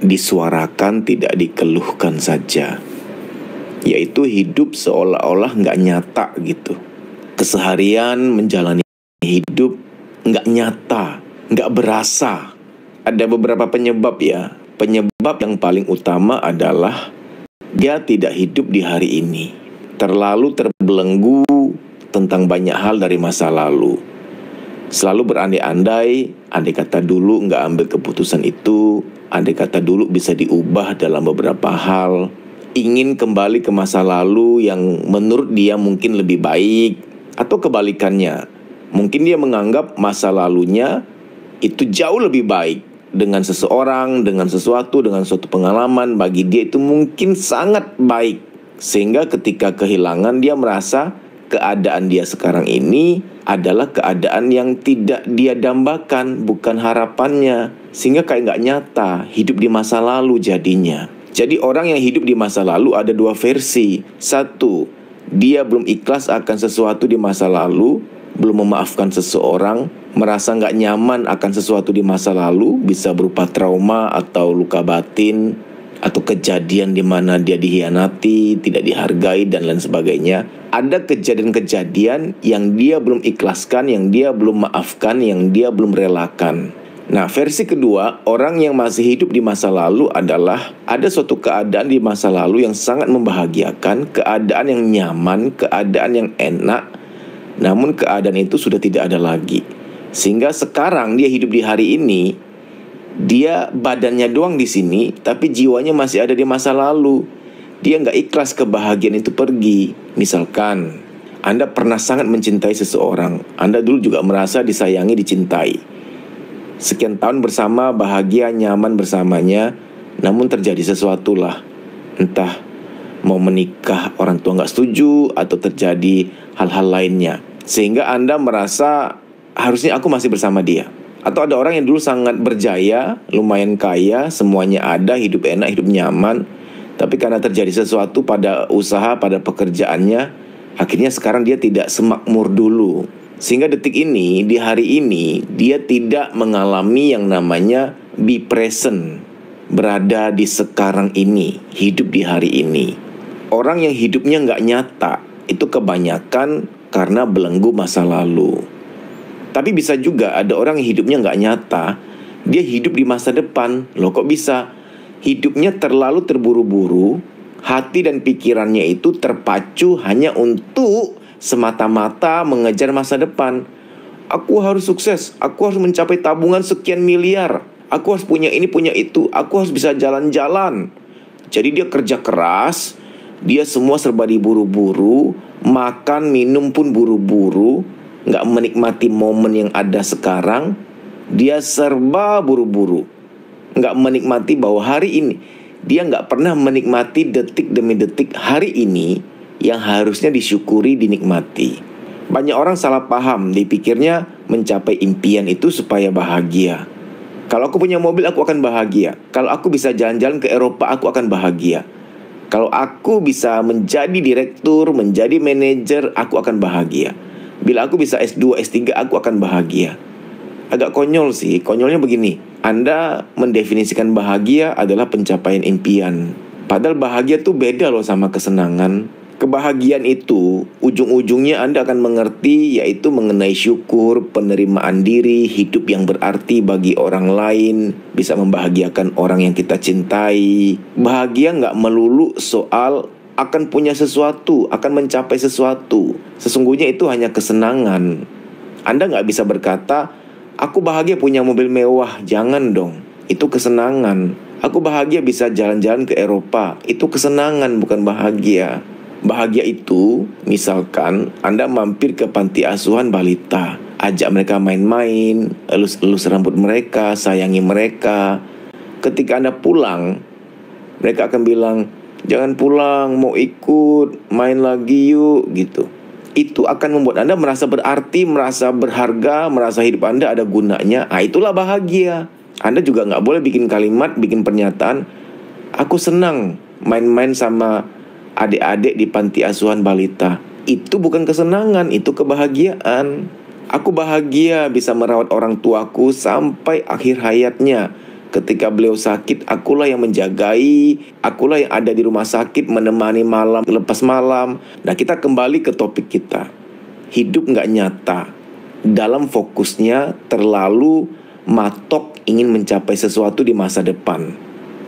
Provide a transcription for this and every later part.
disuarakan, tidak dikeluhkan saja, yaitu hidup seolah-olah nggak nyata gitu. Keseharian menjalani hidup nggak nyata, nggak berasa. Ada beberapa penyebab ya. Penyebab yang paling utama adalah dia tidak hidup di hari ini, terlalu terbelenggu tentang banyak hal dari masa lalu. Selalu berandai-andai, andai kata dulu nggak ambil keputusan itu, andai kata dulu bisa diubah dalam beberapa hal. Ingin kembali ke masa lalu yang menurut dia mungkin lebih baik, atau kebalikannya. Mungkin dia menganggap masa lalunya itu jauh lebih baik. Dengan seseorang, dengan sesuatu, dengan suatu pengalaman, bagi dia itu mungkin sangat baik. Sehingga ketika kehilangan, dia merasa keadaan dia sekarang ini adalah keadaan yang tidak dia dambakan, bukan harapannya. Sehingga kayak nggak nyata, hidup di masa lalu jadinya. Jadi orang yang hidup di masa lalu ada dua versi. Satu, dia belum ikhlas akan sesuatu di masa lalu, belum memaafkan seseorang, merasa nggak nyaman akan sesuatu di masa lalu, bisa berupa trauma atau luka batin, atau kejadian di mana dia dikhianati, tidak dihargai, dan lain sebagainya. Ada kejadian-kejadian yang dia belum ikhlaskan, yang dia belum maafkan, yang dia belum relakan. Nah, versi kedua, orang yang masih hidup di masa lalu adalah ada suatu keadaan di masa lalu yang sangat membahagiakan, keadaan yang nyaman, keadaan yang enak, namun keadaan itu sudah tidak ada lagi. Sehingga sekarang dia hidup di hari ini, dia badannya doang di sini, tapi jiwanya masih ada di masa lalu. Dia nggak ikhlas kebahagiaan itu pergi. Misalkan Anda pernah sangat mencintai seseorang, Anda dulu juga merasa disayangi, dicintai. Sekian tahun bersama, bahagia, nyaman bersamanya, namun terjadi sesuatu lah. Entah mau menikah, orang tua nggak setuju, atau terjadi hal-hal lainnya, sehingga Anda merasa harusnya aku masih bersama dia. Atau ada orang yang dulu sangat berjaya, lumayan kaya, semuanya ada, hidup enak, hidup nyaman, tapi karena terjadi sesuatu pada usaha, pada pekerjaannya, akhirnya sekarang dia tidak semakmur dulu. Sehingga detik ini, di hari ini, dia tidak mengalami yang namanya be present, berada di sekarang ini, hidup di hari ini. Orang yang hidupnya nggak nyata, itu kebanyakan karena belenggu masa lalu. Tapi bisa juga ada orang yang hidupnya nggak nyata, dia hidup di masa depan. Loh, kok bisa? Hidupnya terlalu terburu-buru, hati dan pikirannya itu terpacu hanya untuk semata-mata mengejar masa depan. Aku harus sukses, aku harus mencapai tabungan sekian miliar, aku harus punya ini, punya itu, aku harus bisa jalan-jalan. Jadi dia kerja keras, dia semua serba diburu-buru, makan, minum pun buru-buru, nggak menikmati momen yang ada sekarang. Dia serba buru-buru, nggak menikmati bahwa hari ini, dia nggak pernah menikmati detik demi detik hari ini yang harusnya disyukuri, dinikmati. Banyak orang salah paham, dipikirnya mencapai impian itu supaya bahagia. Kalau aku punya mobil, aku akan bahagia. Kalau aku bisa jalan-jalan ke Eropa, aku akan bahagia. Kalau aku bisa menjadi direktur, menjadi manajer, aku akan bahagia. Bila aku bisa S2, S3, aku akan bahagia. Agak konyol sih, konyolnya begini. Anda mendefinisikan bahagia adalah pencapaian impian. Padahal bahagia tuh beda loh sama kesenangan. Kebahagiaan itu ujung-ujungnya Anda akan mengerti, yaitu mengenai syukur, penerimaan diri, hidup yang berarti bagi orang lain, bisa membahagiakan orang yang kita cintai. Bahagia nggak melulu soal akan punya sesuatu, akan mencapai sesuatu. Sesungguhnya itu hanya kesenangan. Anda nggak bisa berkata, aku bahagia punya mobil mewah. Jangan dong, itu kesenangan. Aku bahagia bisa jalan-jalan ke Eropa. Itu kesenangan, bukan bahagia. Bahagia itu, misalkan Anda mampir ke panti asuhan balita, ajak mereka main-main, elus-elus rambut mereka, sayangi mereka. Ketika Anda pulang, mereka akan bilang, jangan pulang, mau ikut, main lagi yuk, gitu. Itu akan membuat Anda merasa berarti, merasa berharga, merasa hidup Anda ada gunanya. Itulah bahagia. Anda juga nggak boleh bikin kalimat, bikin pernyataan, aku senang main-main sama adik-adik di panti asuhan balita. Itu bukan kesenangan, itu kebahagiaan. Aku bahagia bisa merawat orang tuaku sampai akhir hayatnya. Ketika beliau sakit, akulah yang menjagai, akulah yang ada di rumah sakit, menemani malam lepas malam. Nah, kita kembali ke topik kita. Hidup nggak nyata. Dalam fokusnya terlalu matok ingin mencapai sesuatu di masa depan.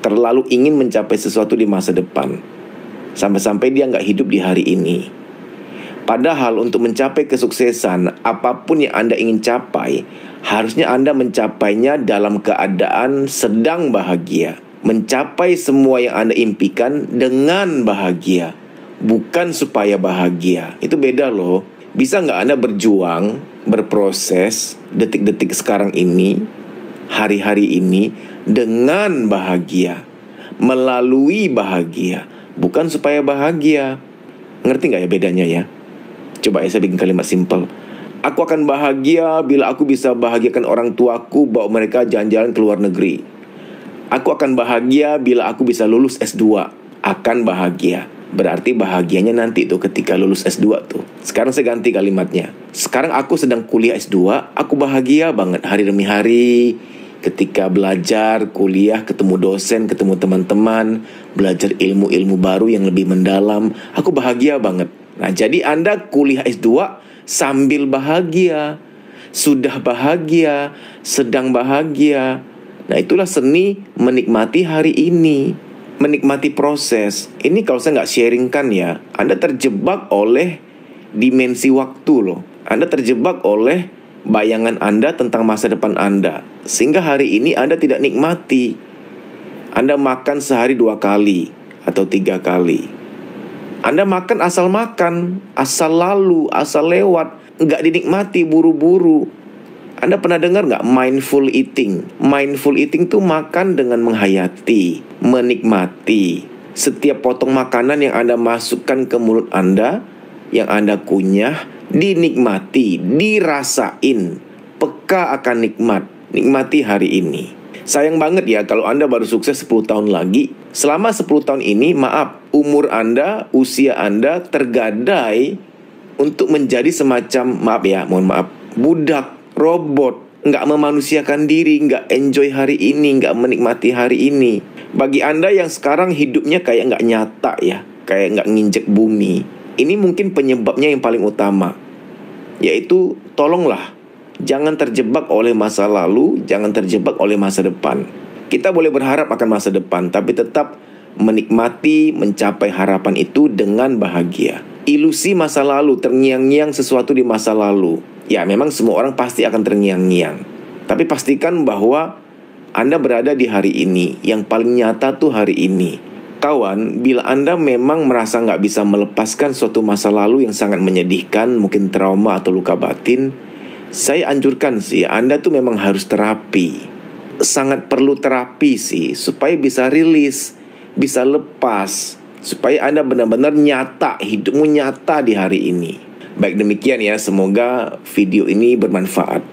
Terlalu ingin mencapai sesuatu di masa depan. Sampai-sampai dia nggak hidup di hari ini. Padahal untuk mencapai kesuksesan, apapun yang Anda ingin capai, harusnya Anda mencapainya dalam keadaan sedang bahagia. Mencapai semua yang Anda impikan dengan bahagia, bukan supaya bahagia. Itu beda loh. Bisa nggak Anda berjuang, berproses, detik-detik sekarang ini, hari-hari ini, dengan bahagia, melalui bahagia, bukan supaya bahagia. Ngerti nggak ya bedanya ya? Coba ya saya bikin kalimat simpel. Aku akan bahagia bila aku bisa bahagiakan orang tuaku, bawa mereka jalan-jalan ke luar negeri. Aku akan bahagia bila aku bisa lulus S2. Akan bahagia. Berarti bahagianya nanti tuh ketika lulus S2 tuh. Sekarang saya ganti kalimatnya. Sekarang aku sedang kuliah S2, aku bahagia banget hari demi hari. Ketika belajar, kuliah, ketemu dosen, ketemu teman-teman, belajar ilmu-ilmu baru yang lebih mendalam, aku bahagia banget. Nah, jadi Anda kuliah S2 sambil bahagia, sudah bahagia, sedang bahagia. Nah, itulah seni menikmati hari ini, menikmati proses. Ini kalau saya nggak sharingkan ya, Anda terjebak oleh dimensi waktu loh. Anda terjebak oleh bayangan Anda tentang masa depan Anda. Sehingga hari ini Anda tidak nikmati. Anda makan sehari 2 kali atau 3 kali. Anda makan, asal lalu, asal lewat, nggak dinikmati, buru-buru. Anda pernah dengar nggak mindful eating? Mindful eating tuh makan dengan menghayati, menikmati. Setiap potong makanan yang Anda masukkan ke mulut Anda, yang Anda kunyah, dinikmati, dirasain, peka akan nikmat. Nikmati hari ini. Sayang banget ya kalau Anda baru sukses 10 tahun lagi. Selama 10 tahun ini, maaf, umur Anda, usia Anda tergadai untuk menjadi semacam, mohon maaf, budak, robot, nggak memanusiakan diri, nggak enjoy hari ini, nggak menikmati hari ini. Bagi Anda yang sekarang hidupnya kayak nggak nyata ya, kayak nggak nginjek bumi. Ini mungkin penyebabnya yang paling utama, yaitu tolonglah jangan terjebak oleh masa lalu, jangan terjebak oleh masa depan. Kita boleh berharap akan masa depan, tapi tetap menikmati, mencapai harapan itu dengan bahagia. Ilusi masa lalu, terngiang-ngiang sesuatu di masa lalu. Ya, memang semua orang pasti akan terngiang-ngiang. Tapi pastikan bahwa Anda berada di hari ini. Yang paling nyata tuh hari ini. Kawan, bila Anda memang merasa nggak bisa melepaskan suatu masa lalu yang sangat menyedihkan, mungkin trauma atau luka batin, saya anjurkan sih, Anda tuh memang harus terapi. Sangat perlu terapi sih, supaya bisa rilis, bisa lepas, supaya Anda benar-benar nyata, hidupmu nyata di hari ini. Baik demikian ya, semoga video ini bermanfaat.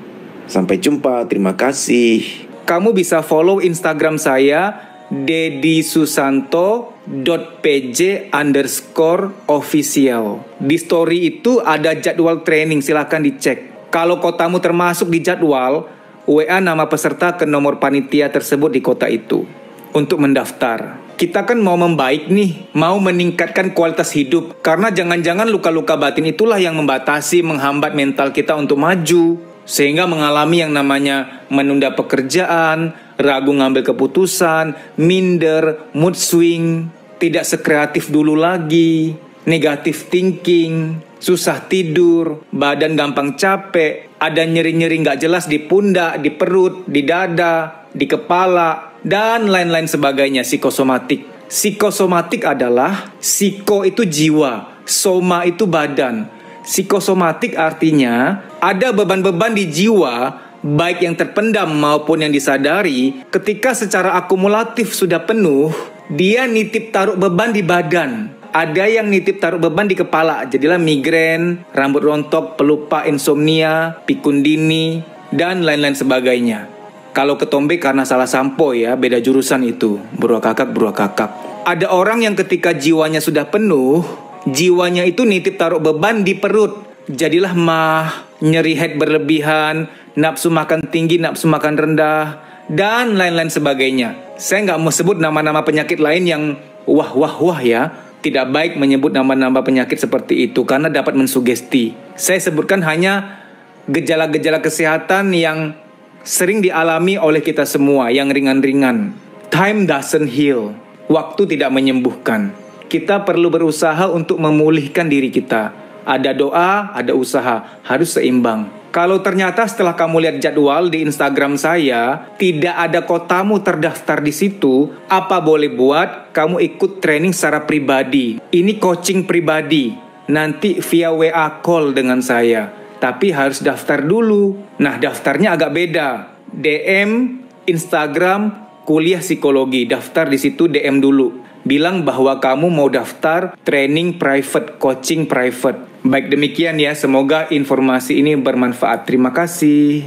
Sampai jumpa, terima kasih. Kamu bisa follow Instagram saya, deddysusanto.pj_official. Di story itu ada jadwal training, silahkan dicek. Kalau kotamu termasuk di jadwal, WA nama peserta ke nomor panitia tersebut di kota itu untuk mendaftar. Kita kan mau membaik nih, mau meningkatkan kualitas hidup. Karena jangan-jangan luka-luka batin itulah yang membatasi, menghambat mental kita untuk maju. Sehingga mengalami yang namanya menunda pekerjaan, ragu ngambil keputusan, minder, mood swing, tidak sekreatif dulu lagi, negatif thinking, susah tidur, badan gampang capek, ada nyeri-nyeri nggak jelas di pundak, di perut, di dada, di kepala, dan lain-lain sebagainya, psikosomatik. Psikosomatik adalah, psiko itu jiwa, soma itu badan. Psikosomatik artinya ada beban-beban di jiwa, baik yang terpendam maupun yang disadari. Ketika secara akumulatif sudah penuh, dia nitip taruh beban di badan. Ada yang nitip taruh beban di kepala, jadilah migrain, rambut rontok, pelupa, insomnia, pikun dini, dan lain-lain sebagainya. Kalau ketombe karena salah sampo ya, beda jurusan itu, buruh kakak. Ada orang yang ketika jiwanya sudah penuh, jiwanya itu nitip taruh beban di perut, jadilah mah, nyeri head berlebihan, nafsu makan tinggi, nafsu makan rendah, dan lain-lain sebagainya. Saya nggak mau sebut nama-nama penyakit lain yang wah ya. Tidak baik menyebut nama-nama penyakit seperti itu karena dapat mensugesti. Saya sebutkan hanya gejala-gejala kesehatan yang sering dialami oleh kita semua, yang ringan-ringan. Time doesn't heal. Waktu tidak menyembuhkan. Kita perlu berusaha untuk memulihkan diri kita. Ada doa, ada usaha, harus seimbang. Kalau ternyata setelah kamu lihat jadwal di Instagram saya, tidak ada kotamu terdaftar di situ, apa boleh buat kamu ikut training secara pribadi. Ini coaching pribadi, nanti via WA call dengan saya. Tapi harus daftar dulu. Nah, daftarnya agak beda. DM, Instagram, kuliah psikologi. Daftar di situ, DM dulu. Bilang bahwa kamu mau daftar training private, coaching private. Baik demikian ya, semoga informasi ini bermanfaat. Terima kasih.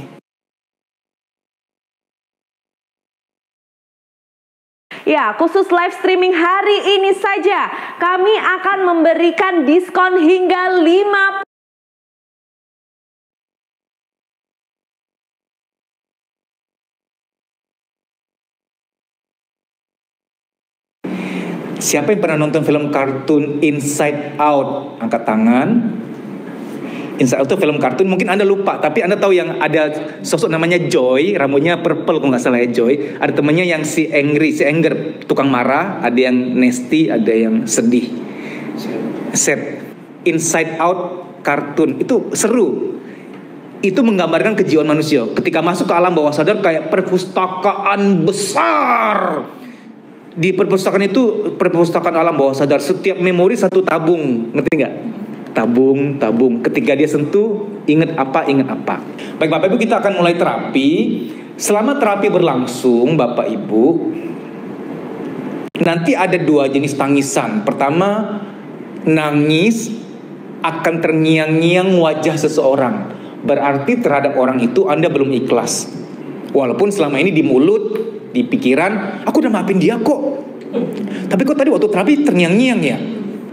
Ya, khusus live streaming hari ini saja, kami akan memberikan diskon hingga 5%. Siapa yang pernah nonton film kartun Inside Out? Angkat tangan. Inside Out itu film kartun, mungkin Anda lupa, tapi Anda tahu yang ada sosok namanya Joy, rambutnya purple kalau nggak salah ya, Joy. Ada temannya yang si Anger, tukang marah, ada yang nasty, ada yang sedih. Set. Inside Out kartun, itu seru. Itu menggambarkan kejiwaan manusia. Ketika masuk ke alam bawah sadar kayak perpustakaan besar. Di perpustakaan itu, perpustakaan alam bawah sadar, setiap memori satu tabung, ngerti nggak? Tabung. Ketika dia sentuh, ingat apa. Baik Bapak Ibu, kita akan mulai terapi. Selama terapi berlangsung, Bapak Ibu, nanti ada 2 jenis tangisan. Pertama, nangis akan terngiang-ngiang wajah seseorang. Berarti terhadap orang itu Anda belum ikhlas. Walaupun selama ini di mulut, di pikiran, aku udah maafin dia kok. Tapi kok tadi waktu terapi terngiang-ngiang ya?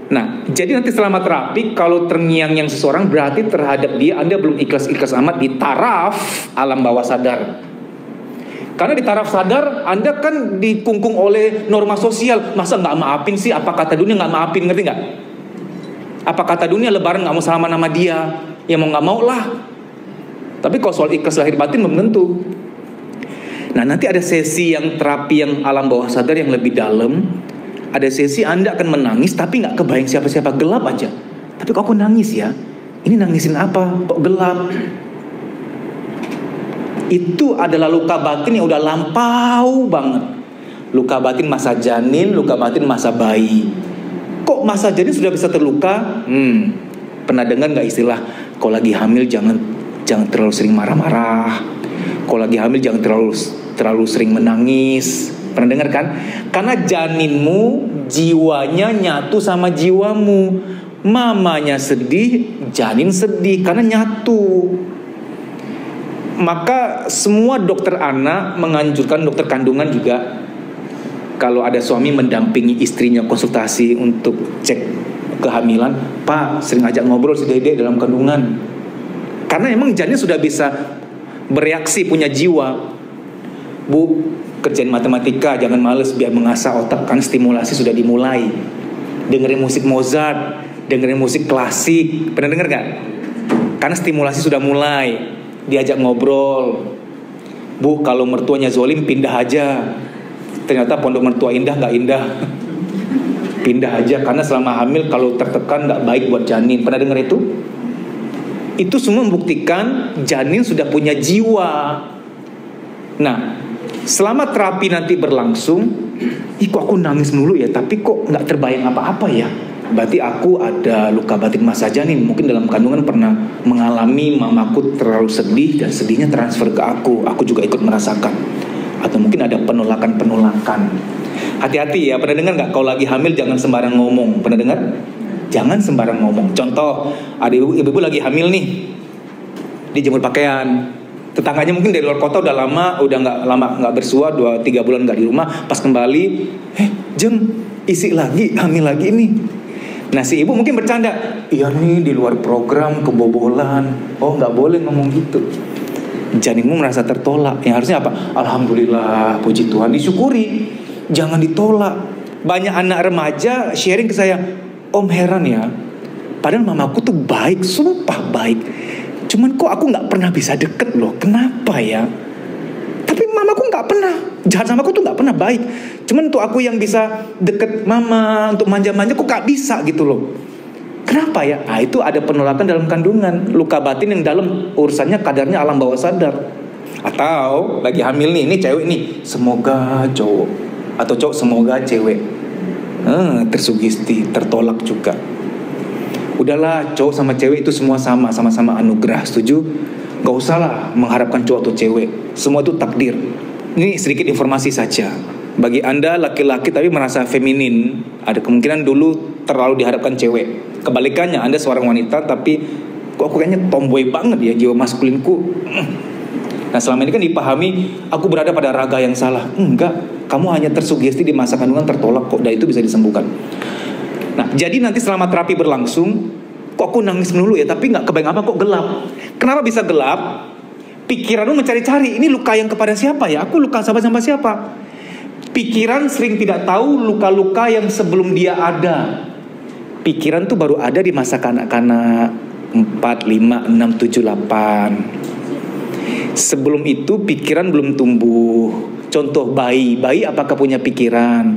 Nah, jadi nanti selama terapi, kalau terngiang-ngiang seseorang, berarti terhadap dia Anda belum ikhlas-ikhlas amat di taraf alam bawah sadar. Karena di taraf sadar, Anda kan dikungkung oleh norma sosial. Masa nggak maafin sih? Apa kata dunia nggak maafin, ngerti nggak? Apa kata dunia lebaran nggak mau salaman sama dia? Ya mau nggak mau lah. Tapi kalau soal ikhlas lahir batin belum tentu. Nah, nanti ada sesi yang terapi yang alam bawah sadar yang lebih dalam. Ada sesi Anda akan menangis tapi nggak kebayang siapa-siapa, gelap aja. Tapi kok aku nangis ya? Ini nangisin apa? Kok gelap? Itu adalah luka batin yang udah lampau banget. Luka batin masa janin, luka batin masa bayi. Kok masa janin sudah bisa terluka? Pernah dengar nggak istilah, kalau lagi hamil jangan terlalu sering marah-marah. Kalau lagi hamil jangan terlalu sering menangis. Pernah dengar kan? Karena janinmu, jiwanya nyatu sama jiwamu. Mamanya sedih, janin sedih karena nyatu. Maka semua dokter anak menganjurkan, dokter kandungan juga, kalau ada suami mendampingi istrinya konsultasi untuk cek kehamilan, Pak, sering ajak ngobrol si Dede dalam kandungan. Karena emang janin sudah bisa bereaksi, punya jiwa. Bu, kerjain matematika, jangan males biar mengasah otak, kan stimulasi sudah dimulai. Dengerin musik Mozart, dengerin musik klasik, pernah denger gak? Karena stimulasi sudah mulai. Diajak ngobrol, Bu, kalau mertuanya zolim pindah aja. Ternyata pondok mertua indah gak indah. Pindah aja, karena selama hamil kalau tertekan gak baik buat janin. Pernah denger itu? Itu semua membuktikan janin sudah punya jiwa. Nah, selama terapi nanti berlangsung, kok aku nangis mulu ya, tapi kok gak terbayang apa-apa ya? Berarti aku ada luka batin masa janin. Mungkin dalam kandungan pernah mengalami mamaku terlalu sedih dan sedihnya transfer ke aku. Aku juga ikut merasakan. Atau mungkin ada penolakan. Hati-hati ya, pernah dengar gak? Kalau lagi hamil jangan sembarang ngomong. Pernah dengar? Jangan sembarang ngomong. Contoh, ada ibu-ibu lagi hamil nih, dijemur pakaian. Tetangganya mungkin dari luar kota udah nggak bersua, 2-3 bulan nggak di rumah. Pas kembali, Jeng, isi lagi, hamil lagi nih. Nah si ibu mungkin bercanda, iya nih di luar program kebobolan. Oh nggak boleh ngomong gitu. janinmu merasa tertolak. Yang harusnya apa? Alhamdulillah, puji Tuhan, disyukuri, jangan ditolak. Banyak anak remaja sharing ke saya, Om heran ya, padahal mamaku tuh baik, sumpah baik, cuman kok aku gak pernah bisa deket loh, kenapa ya? Tapi mamaku gak pernah jahat sama aku, tuh gak pernah baik, cuman untuk aku yang bisa deket mama, untuk manja-manja kok gak bisa gitu loh. Kenapa ya? Ah, itu ada penolakan dalam kandungan, luka batin yang dalam, urusannya kadarnya alam bawah sadar. Atau lagi hamil nih, ini cewek nih, semoga cowok, atau cowok semoga cewek, tersugesti, tertolak juga. Udahlah, cowok sama cewek itu semua sama-sama anugerah, setuju? Gak usah lah mengharapkan cowok atau cewek, semua itu takdir. Ini sedikit informasi saja. Bagi Anda laki-laki tapi merasa feminin, ada kemungkinan dulu terlalu diharapkan cewek. Kebalikannya, Anda seorang wanita tapi kok aku kayaknya tomboy banget ya, jiwa maskulinku. Nah, selama ini kan dipahami aku berada pada raga yang salah. Enggak, kamu hanya tersugesti di masa kandungan, tertolak kok, dan itu bisa disembuhkan. Nah, jadi nanti selama terapi berlangsung, kok aku nangis melulu ya, tapi nggak kebayang apa kok gelap. Kenapa bisa gelap? Pikiranmu mencari-cari, ini luka yang kepada siapa ya? Aku luka sama siapa? Pikiran sering tidak tahu luka-luka yang sebelum dia ada. Pikiran tuh baru ada di masa kanak-kanak 4, 5, 6, 7, 8. Sebelum itu pikiran belum tumbuh. Contoh bayi apakah punya pikiran?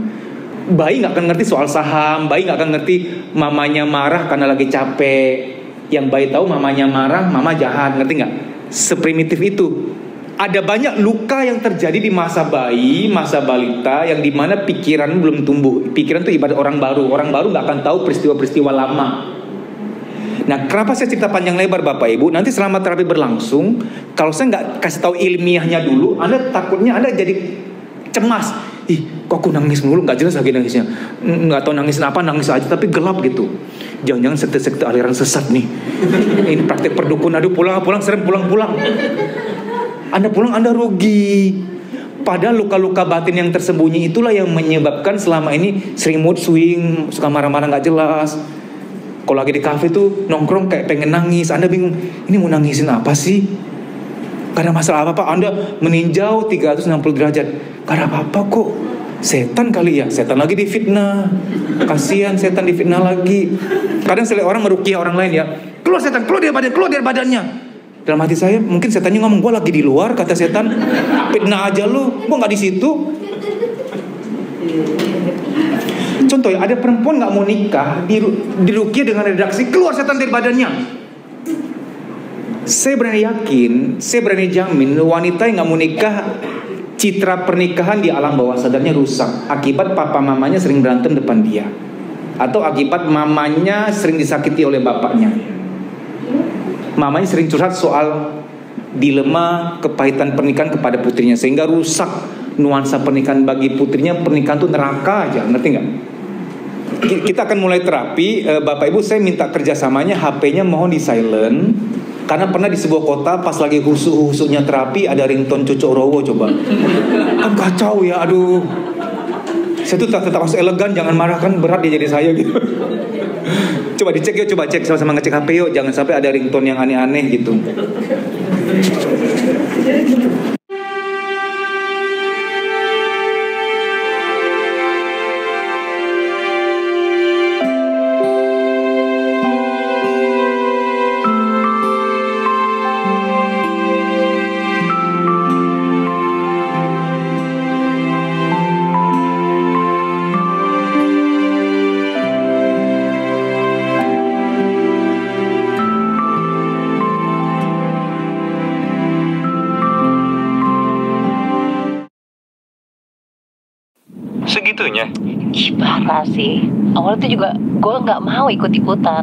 Bayi gak akan ngerti soal saham, bayi gak akan ngerti mamanya marah karena lagi capek. Yang bayi tahu mamanya marah, mama jahat, ngerti gak? Seprimitif itu. Ada banyak luka yang terjadi di masa bayi, masa balita, yang dimana pikiran belum tumbuh. Pikiran itu ibarat orang baru. Orang baru gak akan tahu peristiwa-peristiwa lama. Nah, kenapa saya cerita panjang lebar Bapak Ibu? Nanti selama terapi berlangsung, kalau saya nggak kasih tahu ilmiahnya dulu, Anda takutnya Anda jadi cemas. Ih, kok aku nangis mulu, nggak jelas lagi nangisnya. Nggak tahu nangisin apa, nangis aja tapi gelap gitu. Jangan-jangan sekte-sekte aliran sesat nih. Ini praktek perdukun, aduh pulang serem, pulang. Anda pulang, Anda rugi. Padahal luka-luka batin yang tersembunyi itulah yang menyebabkan selama ini sering mood swing, suka marah-marah nggak jelas. Kalau lagi di kafe tuh nongkrong kayak pengen nangis, Anda bingung, ini mau nangisin apa sih? Karena masalah apa-apa, Anda meninjau 360 derajat. Karena apa-apa kok, setan kali ya, setan lagi difitnah. Kasihan setan difitnah lagi. Kadang selain orang meruqyah orang lain ya, keluar setan, keluar dari badannya. Dalam hati saya, mungkin setannya ngomong, gua lagi di luar, kata setan. Fitnah aja lu, gua nggak di situ. Contoh ya, ada perempuan gak mau nikah, diruqyah dengan redaksi, keluar setan dari badannya. Saya berani yakin, saya berani jamin, wanita yang gak mau nikah, citra pernikahan di alam bawah sadarnya rusak. Akibat papa mamanya sering berantem depan dia, atau akibat mamanya sering disakiti oleh bapaknya. Mamanya sering curhat soal dilema kepahitan pernikahan kepada putrinya, sehingga rusak nuansa pernikahan bagi putrinya. Pernikahan itu neraka aja, ngerti gak? Kita akan mulai terapi. Bapak Ibu, saya minta kerjasamanya, HP-nya mohon di silent. Karena pernah di sebuah kota pas lagi husuk-husuknya terapi ada ringtone Cucuk Rowo, coba. Kan kacau ya, aduh. Saya tuh tetap harus elegan, jangan marah, kan berat dia jadi saya gitu. Coba dicek yuk, coba cek sama-sama ngecek HP yuk. Jangan sampai ada ringtone yang aneh-aneh gitu. Segitunya. Ih, parah sih. Awalnya tuh juga gue nggak mau ikut-ikutan.